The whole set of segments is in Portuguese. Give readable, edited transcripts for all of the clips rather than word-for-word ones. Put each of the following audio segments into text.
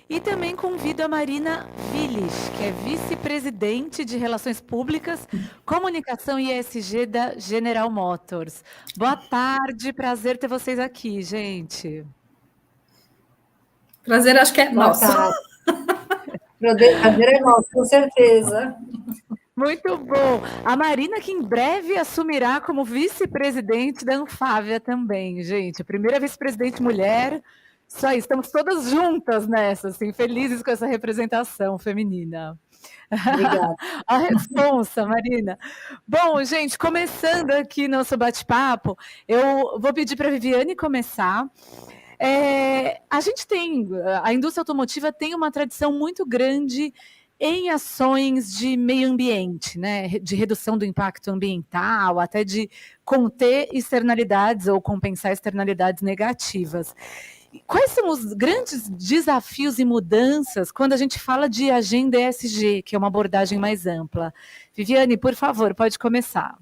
E também convido a Marina Vilich, que é vice-presidente de Relações Públicas, Comunicação e ESG da General Motors. Boa tarde, prazer ter vocês aqui, gente. Prazer, acho que é Boa nosso. tarde. Prazer é nosso, com certeza. Muito bom. A Marina, que em breve assumirá como vice-presidente da Anfávia também, gente. A primeira vice-presidente mulher. Isso aí, estamos todas juntas nessa, assim, felizes com essa representação feminina. Obrigada. A responsa, Marina. Bom, gente, começando aqui nosso bate-papo, eu vou pedir para a Viviane começar. A indústria automotiva tem uma tradição muito grande em ações de meio ambiente, né? De redução do impacto ambiental, até de conter externalidades ou compensar externalidades negativas. Quais são os grandes desafios e mudanças quando a gente fala de agenda ESG, que é uma abordagem mais ampla? Viviane, por favor, pode começar.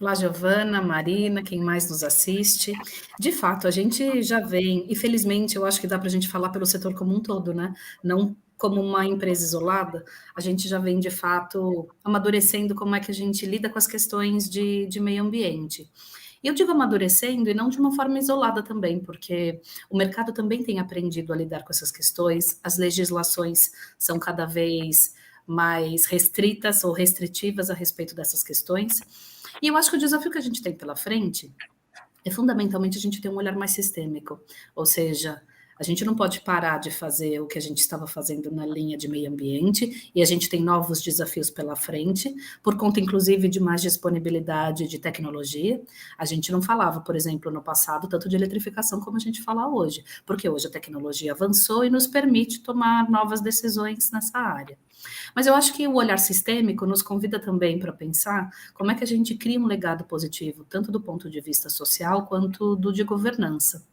Olá, Giovana, Marina, quem mais nos assiste. De fato, a gente já vem, e felizmente eu acho que dá para a gente falar pelo setor como um todo, né? Não como uma empresa isolada, a gente já vem, de fato, amadurecendo como é que a gente lida com as questões de meio ambiente. E eu digo amadurecendo e não de uma forma isolada também, porque o mercado também tem aprendido a lidar com essas questões, as legislações são cada vez mais restritas ou restritivas a respeito dessas questões. E eu acho que o desafio que a gente tem pela frente é fundamentalmente a gente ter um olhar mais sistêmico, ou seja, a gente não pode parar de fazer o que a gente estava fazendo na linha de meio ambiente e a gente tem novos desafios pela frente, por conta inclusive de mais disponibilidade de tecnologia. A gente não falava, por exemplo, no passado tanto de eletrificação como a gente fala hoje, porque hoje a tecnologia avançou e nos permite tomar novas decisões nessa área. Mas eu acho que o olhar sistêmico nos convida também para pensar como é que a gente cria um legado positivo, tanto do ponto de vista social quanto do de governança.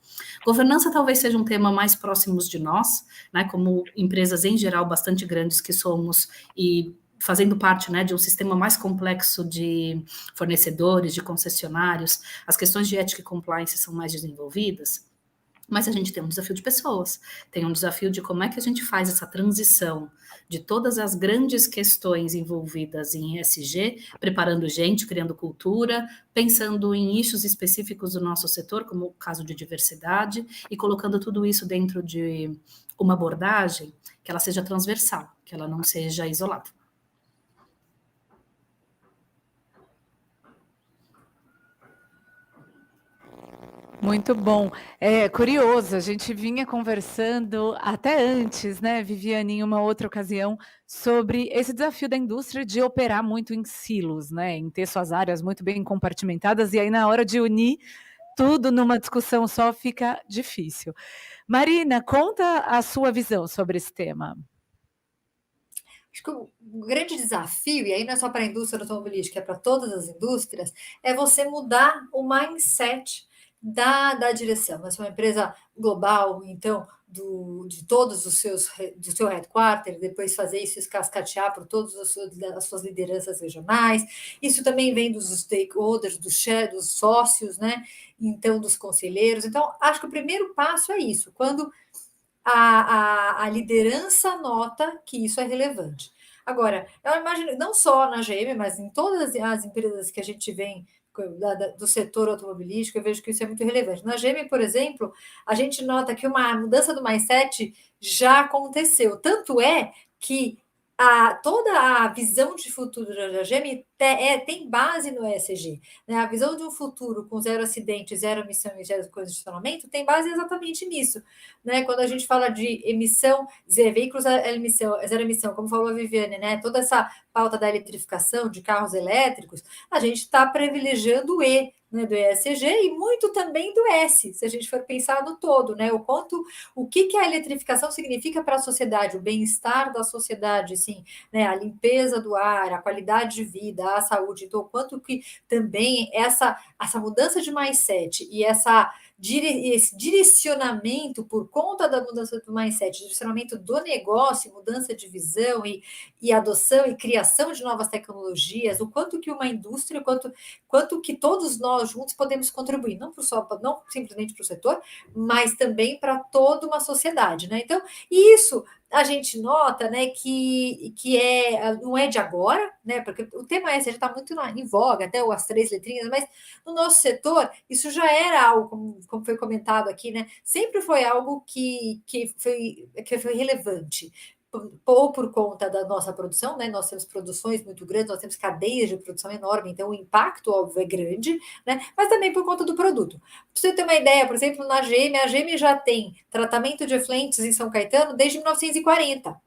Governança talvez seja um tema mais próximo de nós, né, como empresas em geral bastante grandes que somos e fazendo parte, né, de um sistema mais complexo de fornecedores, de concessionários, as questões de ética e compliance são mais desenvolvidas. Mas a gente tem um desafio de pessoas, tem um desafio de como é que a gente faz essa transição de todas as grandes questões envolvidas em ESG, preparando gente, criando cultura, pensando em nichos específicos do nosso setor, como o caso de diversidade, e colocando tudo isso dentro de uma abordagem que ela seja transversal, que ela não seja isolada. Muito bom. É curioso, a gente vinha conversando até antes, né, Viviane, em uma outra ocasião, sobre esse desafio da indústria de operar muito em silos, né, em ter suas áreas muito bem compartimentadas, e aí na hora de unir tudo numa discussão só fica difícil. Marina, conta a sua visão sobre esse tema. Acho que o grande desafio, e aí não é só para a indústria automobilística, é para todas as indústrias, é você mudar o mindset da direção. Mas é uma empresa global, então, de todos os seus, do seu headquarter, depois fazer isso cascatear por todas as suas lideranças regionais. Isso também vem dos stakeholders, dos sócios, né? Então, dos conselheiros. Então, acho que o primeiro passo é isso, quando a liderança nota que isso é relevante. Agora, eu imagino, não só na GM, mas em todas as empresas que a gente vem do setor automobilístico, eu vejo que isso é muito relevante. Na GM, por exemplo, a gente nota que uma mudança do mindset já aconteceu. Tanto é que toda a visão de futuro da GM tem base no ESG. Né? A visão de um futuro com zero acidente, zero emissão e zero congestionamento tem base exatamente nisso. Né? Quando a gente fala de emissão, veículos zero emissão, como falou a Viviane, né? Toda essa pauta da eletrificação de carros elétricos, a gente está privilegiando o E, né, do ESG e muito também do S, se a gente for pensar no todo, né? O que a eletrificação significa para a sociedade, o bem-estar da sociedade, assim, né? A limpeza do ar, a qualidade de vida, a saúde, então, o quanto que também essa mudança de mindset e essa esse direcionamento por conta da mudança do mindset, direcionamento do negócio, mudança de visão e adoção e criação de novas tecnologias, o quanto que uma indústria, quanto que todos nós juntos podemos contribuir, não simplesmente para o setor, mas também para toda uma sociedade, né? Então, isso a gente nota, né, que não é de agora, né, porque o tema ESG está muito em voga, até as 3 letrinhas, mas no nosso setor isso já era algo, como foi comentado aqui, né, sempre foi algo que foi relevante, ou por conta da nossa produção, né? Nós temos produções muito grandes, nós temos cadeias de produção enorme, então o impacto, óbvio, é grande, né? Mas também por conta do produto. Para você ter uma ideia, por exemplo, a GM já tem tratamento de efluentes em São Caetano desde 1940.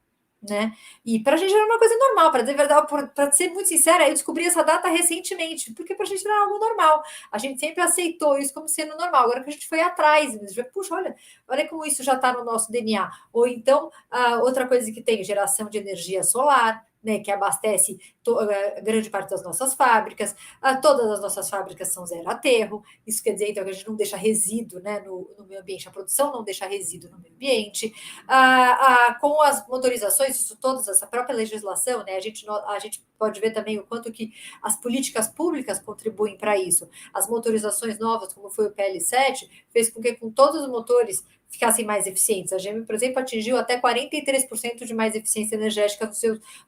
Né? E para a gente era uma coisa normal, para dizer a verdade, para ser muito sincera, eu descobri essa data recentemente, porque para a gente era algo normal. A gente sempre aceitou isso como sendo normal. Agora que a gente foi atrás, puxa, olha como isso já está no nosso DNA. Ou então, outra coisa que tem, geração de energia solar, né, que abastece grande parte das nossas fábricas. Todas as nossas fábricas são zero aterro. Isso quer dizer, então, que a gente não deixa resíduo, né, no meio ambiente. A produção não deixa resíduo no meio ambiente. Com as motorizações, isso todas, essa própria legislação, né, a gente pode ver também o quanto que as políticas públicas contribuem para isso. As motorizações novas, como foi o PL7, fez com que com todos os motores ficassem mais eficientes. A GM, por exemplo, atingiu até 43% de mais eficiência energética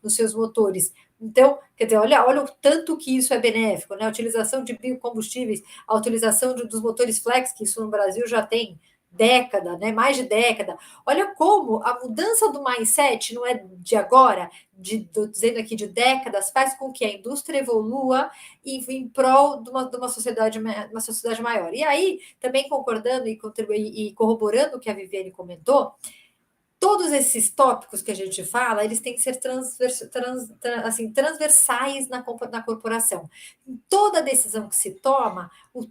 nos seus motores. Então, quer dizer, olha o tanto que isso é benéfico, né? A utilização de biocombustíveis, a utilização dos motores flex, que isso no Brasil já tem década, né? Mais de década. Olha como a mudança do mindset não é de agora, dizendo aqui de décadas, faz com que a indústria evolua em prol de uma sociedade maior. E aí, também concordando e corroborando o que a Viviane comentou, todos esses tópicos que a gente fala, eles têm que ser transversais na corporação. Em toda decisão que se toma, os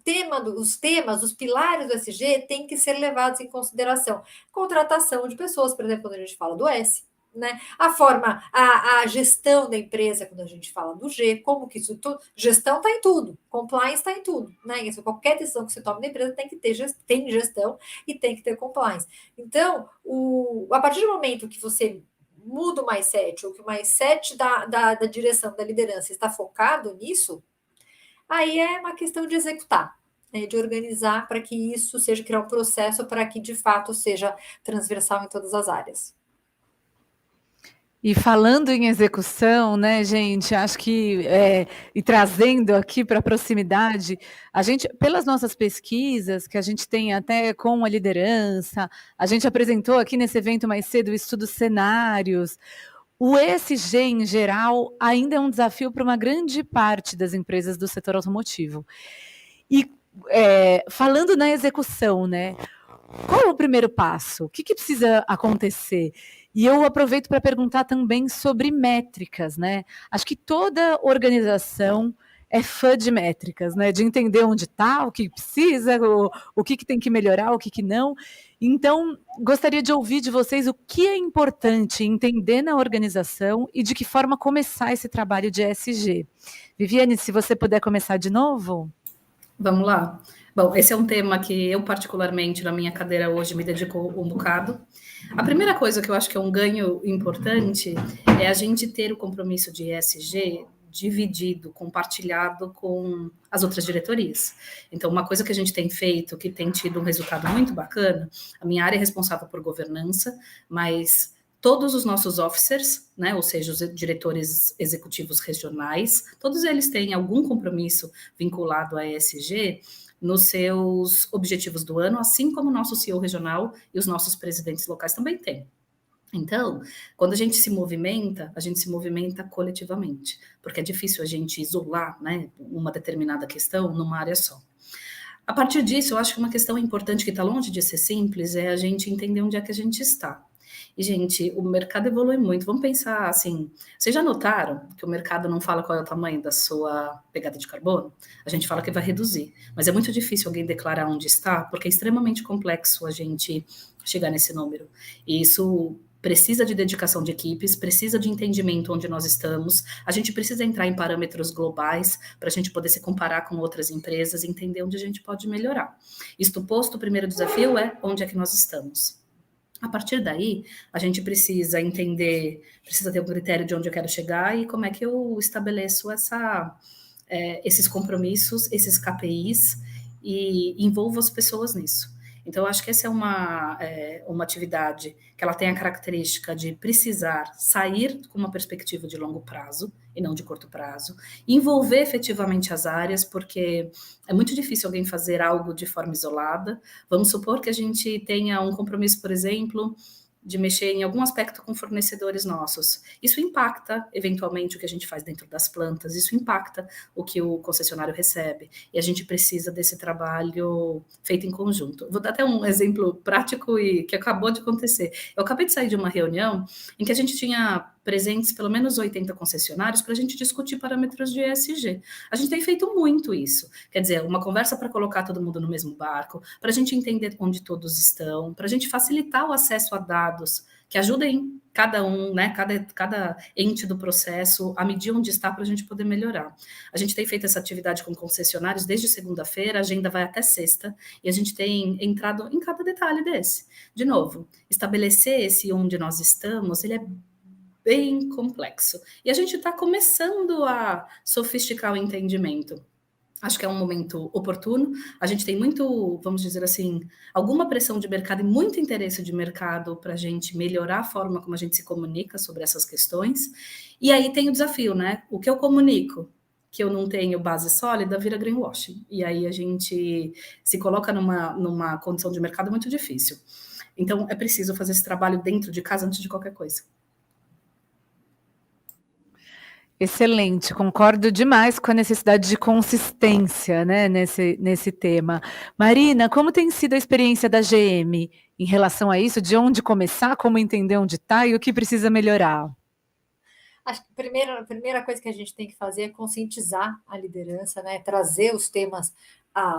temas, os pilares do SG têm que ser levados em consideração. Contratação de pessoas, por exemplo, quando a gente fala do S, né? A gestão da empresa, quando a gente fala do G, como que isso tudo, gestão está em tudo, compliance está em tudo, né? Isso, qualquer decisão que você toma na empresa tem que ter gestão e tem que ter compliance. Então, a partir do momento que você muda o mindset, ou que o mindset da direção, da liderança está focado nisso, aí é uma questão de executar, né? De organizar para que isso seja, criar um processo para que de fato seja transversal em todas as áreas. E falando em execução, né, gente, acho que, e trazendo aqui para a proximidade, a gente, pelas nossas pesquisas, que a gente tem até com a liderança, a gente apresentou aqui nesse evento mais cedo o estudo cenários, o ESG, em geral, ainda é um desafio para uma grande parte das empresas do setor automotivo. E falando na execução, né, qual é o primeiro passo? O que precisa acontecer? E eu aproveito para perguntar também sobre métricas, né? Acho que toda organização é fã de métricas, né? De entender onde está, o que precisa, o que tem que melhorar, o que não. Então, gostaria de ouvir de vocês o que é importante entender na organização e de que forma começar esse trabalho de ESG. Viviane, se você puder começar de novo. Vamos lá. Bom, esse é um tema que eu, particularmente, na minha cadeira hoje, me dedico um bocado. A primeira coisa que eu acho que é um ganho importante é a gente ter o compromisso de ESG dividido, compartilhado com as outras diretorias. Então, uma coisa que a gente tem feito, que tem tido um resultado muito bacana, a minha área é responsável por governança, mas todos os nossos officers, né, ou seja, os diretores executivos regionais, todos eles têm algum compromisso vinculado a ESG nos seus objetivos do ano, assim como o nosso CEO regional e os nossos presidentes locais também têm. Então, quando a gente se movimenta coletivamente, porque é difícil a gente isolar, né, uma determinada questão numa área só. A partir disso, eu acho que uma questão importante que está longe de ser simples é a gente entender onde é que a gente está. E, gente, o mercado evolui muito. Vamos pensar assim, vocês já notaram que o mercado não fala qual é o tamanho da sua pegada de carbono? A gente fala que vai reduzir, mas é muito difícil alguém declarar onde está, porque é extremamente complexo a gente chegar nesse número. E isso precisa de dedicação de equipes, precisa de entendimento onde nós estamos, a gente precisa entrar em parâmetros globais para a gente poder se comparar com outras empresas e entender onde a gente pode melhorar. Isto posto, o primeiro desafio é onde é que nós estamos. A partir daí, a gente precisa entender, precisa ter um critério de onde eu quero chegar e como é que eu estabeleço esses compromissos, esses KPIs e envolvo as pessoas nisso. Então, eu acho que essa é uma atividade que ela tem a característica de precisar sair com uma perspectiva de longo prazo e não de curto prazo, envolver efetivamente as áreas, porque é muito difícil alguém fazer algo de forma isolada. Vamos supor que a gente tenha um compromisso, por exemplo, de mexer em algum aspecto com fornecedores nossos. Isso impacta, eventualmente, o que a gente faz dentro das plantas, isso impacta o que o concessionário recebe, e a gente precisa desse trabalho feito em conjunto. Vou dar até um exemplo prático e que acabou de acontecer. Eu acabei de sair de uma reunião em que a gente tinha presentes pelo menos 80 concessionários para a gente discutir parâmetros de ESG. A gente tem feito muito isso, quer dizer, uma conversa para colocar todo mundo no mesmo barco, para a gente entender onde todos estão, para a gente facilitar o acesso a dados que ajudem cada um, né, cada ente do processo a medir onde está para a gente poder melhorar. A gente tem feito essa atividade com concessionários desde segunda-feira, a agenda vai até sexta, e a gente tem entrado em cada detalhe desse. De novo, estabelecer esse onde nós estamos, ele é bem complexo. E a gente está começando a sofisticar o entendimento. Acho que é um momento oportuno. A gente tem muito, vamos dizer assim, alguma pressão de mercado e muito interesse de mercado para a gente melhorar a forma como a gente se comunica sobre essas questões. E aí tem o desafio, né? O que eu comunico, que eu não tenho base sólida, vira greenwashing. E aí a gente se coloca numa condição de mercado muito difícil. Então, é preciso fazer esse trabalho dentro de casa antes de qualquer coisa. Excelente, concordo demais com a necessidade de consistência, né, nesse tema. Marina, como tem sido a experiência da GM em relação a isso? De onde começar, como entender onde está e o que precisa melhorar? Acho que a primeira coisa que a gente tem que fazer é conscientizar a liderança, né? Trazer os temas.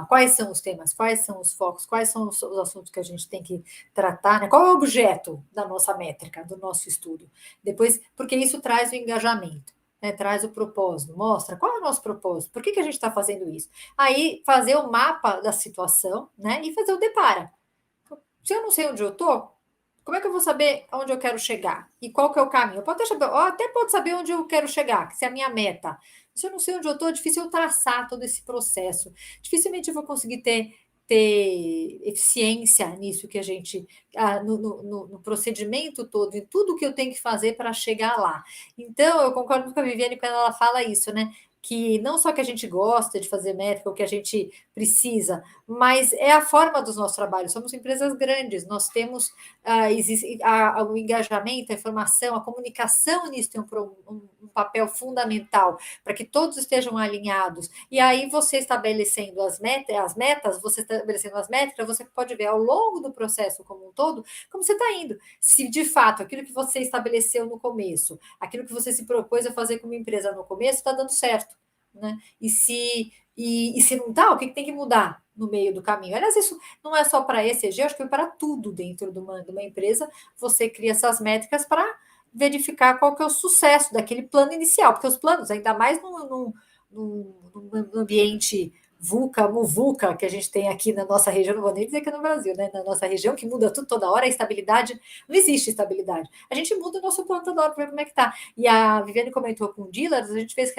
Quais são os temas, quais são os focos, quais são os assuntos que a gente tem que tratar, né? Qual é o objeto da nossa métrica, do nosso estudo? Depois, porque isso traz o engajamento, né? Traz o propósito, mostra qual é o nosso propósito, por que a gente está fazendo isso? Aí, fazer o mapa da situação, né? E fazer o depara. Se eu não sei onde eu estou, como é que eu vou saber onde eu quero chegar? E qual que é o caminho? Eu até posso saber onde eu quero chegar, que se é a minha meta. Se eu não sei onde eu estou, é difícil eu traçar todo esse processo. Dificilmente eu vou conseguir ter eficiência nisso que a gente, no procedimento todo, em tudo que eu tenho que fazer para chegar lá. Então, eu concordo com a Viviane quando ela fala isso, né? Que não só que a gente gosta de fazer métrica, o que a gente precisa, mas é a forma dos nossos trabalhos. Somos empresas grandes, nós temos o engajamento, a informação, a comunicação nisso tem um papel fundamental para que todos estejam alinhados. E aí você estabelecendo as metas, você estabelecendo as métricas, você pode ver ao longo do processo como um todo, como você está indo. Se de fato aquilo que você estabeleceu no começo, aquilo que você se propôs a fazer como empresa no começo, está dando certo, né? E se não está, o que tem que mudar no meio do caminho? Aliás, isso não é só para ESG, acho que é para tudo dentro de uma empresa. Você cria essas métricas para verificar qual que é o sucesso daquele plano inicial, porque os planos, ainda mais num ambiente VUCA, MUVUCA, que a gente tem aqui na nossa região, não vou nem dizer que é no Brasil, né? Na nossa região, que muda tudo toda hora, a estabilidade, não existe estabilidade. A gente muda o nosso plano toda hora para ver como é que está. E a Viviane comentou com o dealers, a gente fez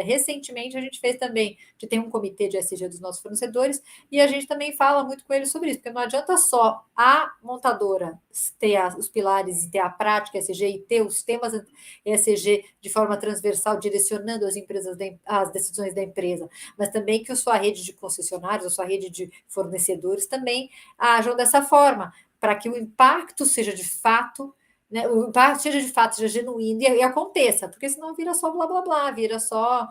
recentemente, a gente fez também, a gente tem um comitê de ESG dos nossos fornecedores, e a gente também fala muito com eles sobre isso, porque não adianta só a montadora ter os pilares e ter a prática ESG e ter os temas ESG de forma transversal, direcionando as empresas, as decisões da empresa, mas também que a sua rede de concessionários, a sua rede de fornecedores também ajam dessa forma, para que o impacto seja de fato, né, o impacto seja de fato, seja genuíno e aconteça, porque senão vira só blá blá blá, vira só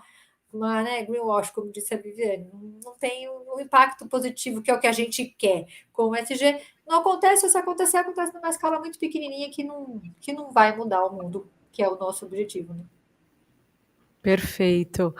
uma, né, greenwash, como disse a Viviane, não tem um impacto positivo, que é o que a gente quer. Com o ESG, não acontece, se acontecer, acontece numa escala muito pequenininha que não vai mudar o mundo, que é o nosso objetivo, né? Perfeito.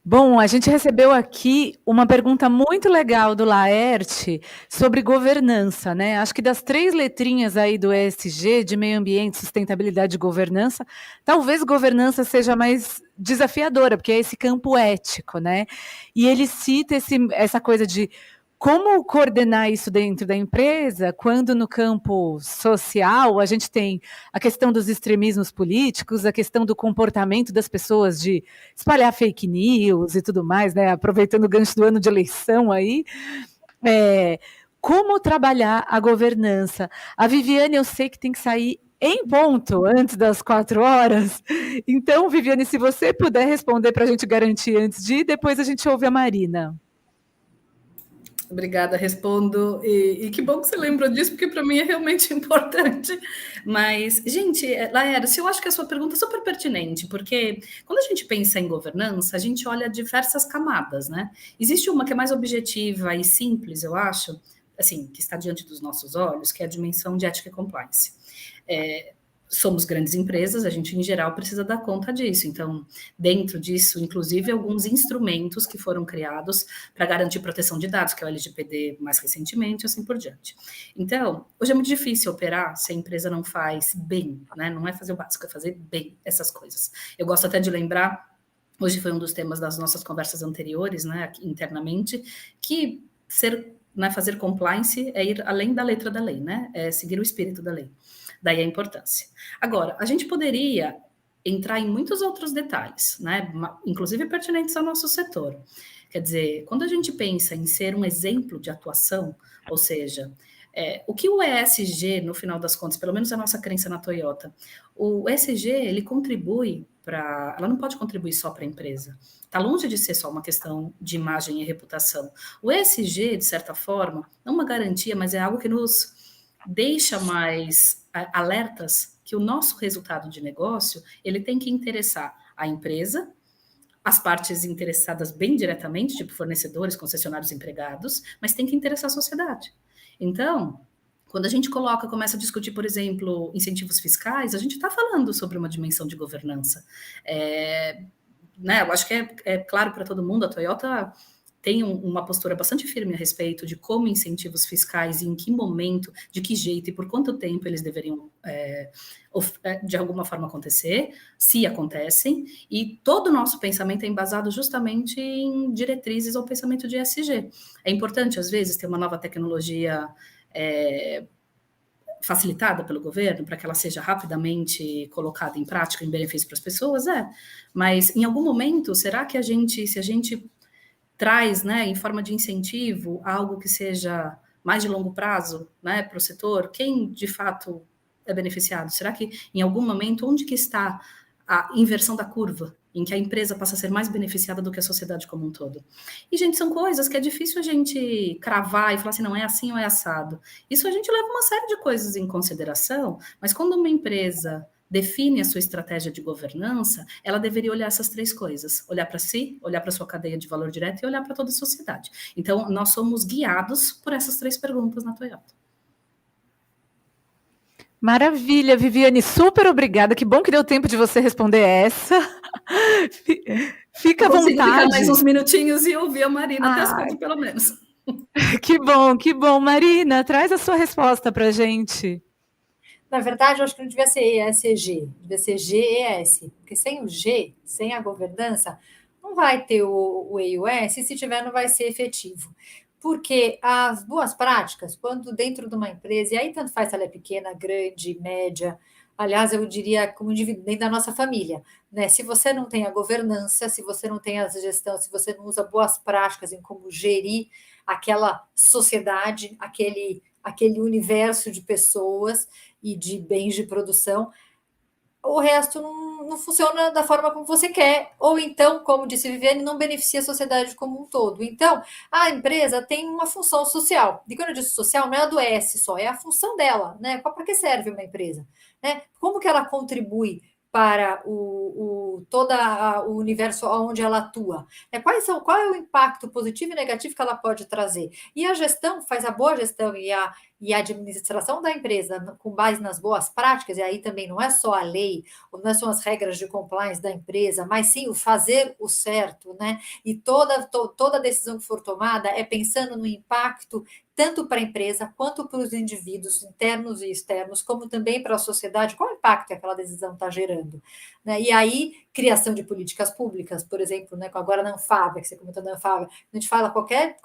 Bom, a gente recebeu aqui uma pergunta muito legal do Laerte sobre governança, né? Acho que das 3 letrinhas aí do ESG, de meio ambiente, sustentabilidade e governança, talvez governança seja mais desafiadora, porque é esse campo ético, né? E ele cita essa coisa de como coordenar isso dentro da empresa, quando no campo social a gente tem a questão dos extremismos políticos, a questão do comportamento das pessoas de espalhar fake news e tudo mais, né? Aproveitando o gancho do ano de eleição aí, como trabalhar a governança? A Viviane, eu sei que tem que sair em ponto antes das 4 horas. Então, Viviane, se você puder responder para a gente garantir antes de ir, depois a gente ouve a Marina. Obrigada, respondo. E que bom que você lembrou disso, porque para mim é realmente importante. Mas, gente, Laércio, eu acho que a sua pergunta é super pertinente, porque quando a gente pensa em governança, a gente olha diversas camadas, né? Existe uma que é mais objetiva e simples, eu acho, assim, que está diante dos nossos olhos, que é a dimensão de ética e compliance. Somos grandes empresas, a gente em geral precisa dar conta disso. Então, dentro disso, inclusive, alguns instrumentos que foram criados para garantir proteção de dados, que é o LGPD mais recentemente, assim por diante. Então, hoje é muito difícil operar se a empresa não faz bem, né? Não é fazer o básico, é fazer bem essas coisas. Eu gosto até de lembrar, hoje foi um dos temas das nossas conversas anteriores, né, aqui, internamente, que fazer compliance é ir além da letra da lei, né? É seguir o espírito da lei. Daí a importância. Agora, a gente poderia entrar em muitos outros detalhes, né? Inclusive pertinentes ao nosso setor. Quer dizer, quando a gente pensa em ser um exemplo de atuação, ou seja, o que o ESG, no final das contas, pelo menos a nossa crença na Toyota, o ESG, ele contribui para... Ela não pode contribuir só para a empresa. Está longe de ser só uma questão de imagem e reputação. O ESG, de certa forma, não é uma garantia, mas é algo que nos deixa mais alertas que o nosso resultado de negócio, ele tem que interessar a empresa, as partes interessadas bem diretamente, tipo fornecedores, concessionários, empregados, mas tem que interessar a sociedade. Então, quando a gente começa a discutir, por exemplo, incentivos fiscais, a gente está falando sobre uma dimensão de governança. Né, eu acho que é claro para todo mundo, a Toyota tem uma postura bastante firme a respeito de como incentivos fiscais e em que momento, de que jeito e por quanto tempo eles deveriam, de alguma forma, acontecer, se acontecem, e todo o nosso pensamento é embasado justamente em diretrizes ao pensamento de ESG. É importante, às vezes, ter uma nova tecnologia facilitada pelo governo, para que ela seja rapidamente colocada em prática em benefício para as pessoas, mas em algum momento, será que se a gente traz, né, em forma de incentivo, algo que seja mais de longo prazo, né, para o setor, quem de fato é beneficiado? Será que em algum momento, onde que está a inversão da curva, em que a empresa passa a ser mais beneficiada do que a sociedade como um todo? E, gente, são coisas que é difícil a gente cravar e falar assim, não é assim ou é assado. Isso a gente leva uma série de coisas em consideração, mas quando uma empresa define a sua estratégia de governança, ela deveria olhar essas 3 coisas: olhar para si, olhar para a sua cadeia de valor direto e olhar para toda a sociedade. Então, nós somos guiados por essas 3 perguntas na Toyota. Maravilha, Viviane, super obrigada. Que bom que deu tempo de você responder essa. Fica à vontade. Ficar mais uns minutinhos e ouvir a Marina até as 4, pelo menos. Que bom, que bom. Marina, traz a sua resposta para a gente. Na verdade, eu acho que não devia ser ESG, devia ser GES, porque sem o G, sem a governança, não vai ter o E e o S, e se tiver, não vai ser efetivo. Porque as boas práticas, quando dentro de uma empresa, e aí tanto faz se ela é pequena, grande, média, aliás, eu diria como dentro da nossa família, né? Se você não tem a governança, se você não tem a gestão, se você não usa boas práticas em como gerir aquela sociedade, aquele universo de pessoas e de bens de produção, o resto não funciona da forma como você quer, ou então, como disse Viviane, não beneficia a sociedade como um todo. Então, a empresa tem uma função social. E quando eu digo social, não é a do S só, é a função dela, né? Para que serve uma empresa? Né? Como que ela contribui para todo o universo onde ela atua? Qual é o impacto positivo e negativo que ela pode trazer? E a gestão, faz a boa gestão e e a administração da empresa com base nas boas práticas, e aí também não é só a lei, ou não é só as regras de compliance da empresa, mas sim o fazer o certo, né? E toda decisão que for tomada é pensando no impacto tanto para a empresa quanto para os indivíduos internos e externos, como também para a sociedade, qual o impacto que aquela decisão está gerando. Né? E aí, criação de políticas públicas, por exemplo, né, agora na Anfávia, que você comentou da Anfávia, a gente fala qualquer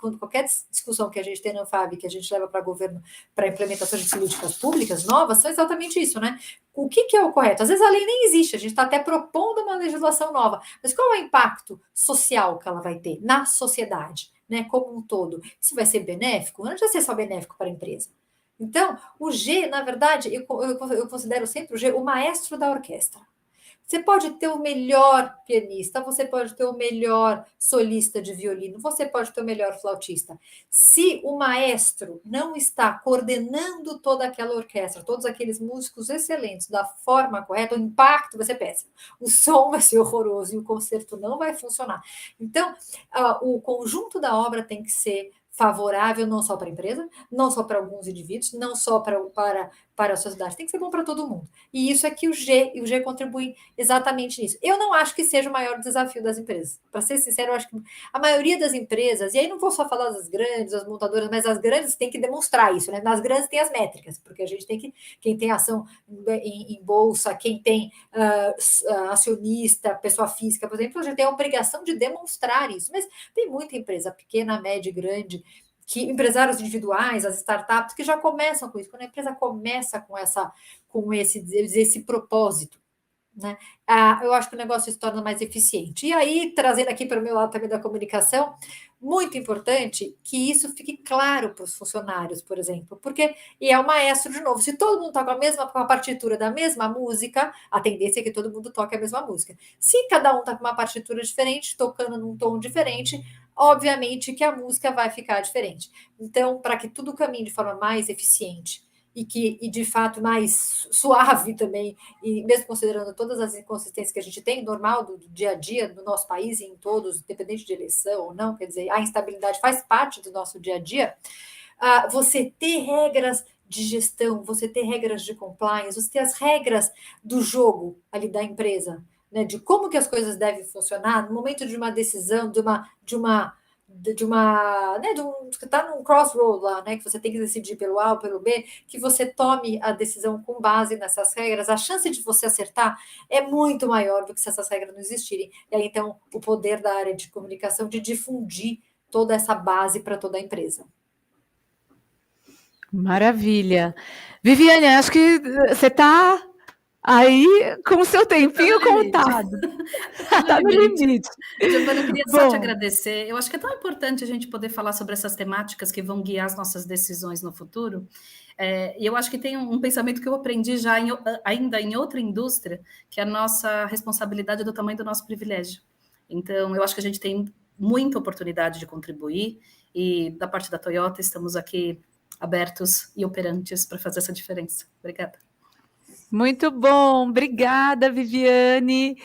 discussão que a gente tem na Anfávia, que a gente leva para governo para implementação de políticas públicas novas, são exatamente isso, né? O que é o correto? Às vezes a lei nem existe, a gente está até propondo uma legislação nova, mas qual é o impacto social que ela vai ter na sociedade? Né, como um todo, isso vai ser benéfico? Não vai ser só benéfico para a empresa. Então, o G, na verdade, eu considero sempre o G o maestro da orquestra. Você pode ter o melhor pianista, você pode ter o melhor solista de violino, você pode ter o melhor flautista. Se o maestro não está coordenando toda aquela orquestra, todos aqueles músicos excelentes da forma correta, o impacto vai ser péssimo. O som vai ser horroroso e o concerto não vai funcionar. Então, o conjunto da obra tem que ser favorável não só para a empresa, não só para alguns indivíduos, não só para a sociedade, tem que ser bom para todo mundo. E isso é que o G contribui exatamente nisso. Eu não acho que seja o maior desafio das empresas. Para ser sincero, eu acho que a maioria das empresas, e aí não vou só falar das grandes, das montadoras, mas as grandes têm que demonstrar isso, né? Nas grandes tem as métricas, porque a gente tem que, quem tem ação em bolsa, quem tem acionista, pessoa física, por exemplo, a gente tem a obrigação de demonstrar isso. Mas tem muita empresa pequena, média e grande, que empresários individuais, as startups, que já começam com isso. Quando a empresa começa com esse propósito, né? Eu acho que o negócio se torna mais eficiente. E aí, trazendo aqui para o meu lado também da comunicação, muito importante que isso fique claro para os funcionários, por exemplo, porque, e é o maestro de novo, se todo mundo toca com a partitura da mesma música, a tendência é que todo mundo toque a mesma música. Se cada um está com uma partitura diferente, tocando num tom diferente, obviamente que a música vai ficar diferente. Então, para que tudo caminhe de forma mais eficiente e de fato mais suave também, e mesmo considerando todas as inconsistências que a gente tem, normal do dia a dia do nosso país e em todos, independente de eleição ou não, quer dizer, a instabilidade faz parte do nosso dia a dia, você ter regras de gestão, você ter regras de compliance, você ter as regras do jogo ali da empresa, né, de como que as coisas devem funcionar no momento de uma decisão, que está num crossroad lá, né, que você tem que decidir pelo A ou pelo B, que você tome a decisão com base nessas regras, a chance de você acertar é muito maior do que se essas regras não existirem. E aí, então, o poder da área de comunicação de difundir toda essa base para toda a empresa. Maravilha. Viviane, acho que você está aí com o seu tempinho contado. Está no limite. Giovana, eu queria só te agradecer. Eu acho que é tão importante a gente poder falar sobre essas temáticas que vão guiar as nossas decisões no futuro. E eu acho que tem um pensamento que eu aprendi já ainda em outra indústria, que é a nossa responsabilidade do tamanho do nosso privilégio. Então, eu acho que a gente tem muita oportunidade de contribuir e, da parte da Toyota, estamos aqui abertos e operantes para fazer essa diferença. Obrigada. Muito bom, obrigada, Viviane.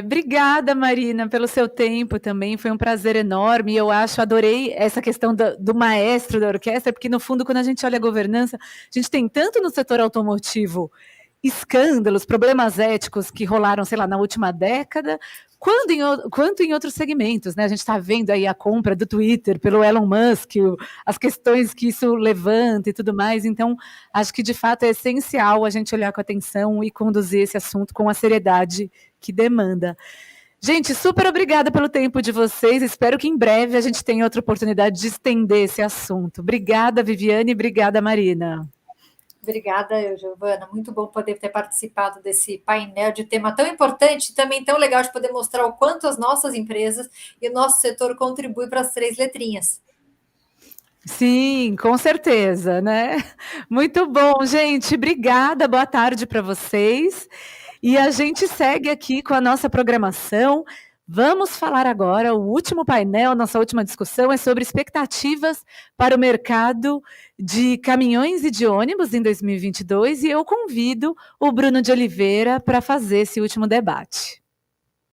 Obrigada, Marina, pelo seu tempo também, foi um prazer enorme. Eu adorei essa questão do maestro da orquestra, porque no fundo, quando a gente olha a governança, a gente tem tanto no setor automotivo escândalos, problemas éticos que rolaram, sei lá, na última década, quanto em outros segmentos, né? A gente está vendo aí a compra do Twitter pelo Elon Musk, as questões que isso levanta e tudo mais. Então, acho que de fato é essencial a gente olhar com atenção e conduzir esse assunto com a seriedade que demanda. Gente, super obrigada pelo tempo de vocês. Espero que em breve a gente tenha outra oportunidade de estender esse assunto. Obrigada, Viviane, obrigada, Marina. Obrigada, Giovana. Muito bom poder ter participado desse painel de tema tão importante e também tão legal de poder mostrar o quanto as nossas empresas e o nosso setor contribuem para as 3 letrinhas. Sim, com certeza, né? Muito bom, gente. Obrigada, boa tarde para vocês. E a gente segue aqui com a nossa programação. Vamos falar agora, o último painel, nossa última discussão é sobre expectativas para o mercado de caminhões e de ônibus em 2022, e eu convido o Bruno de Oliveira para fazer esse último debate.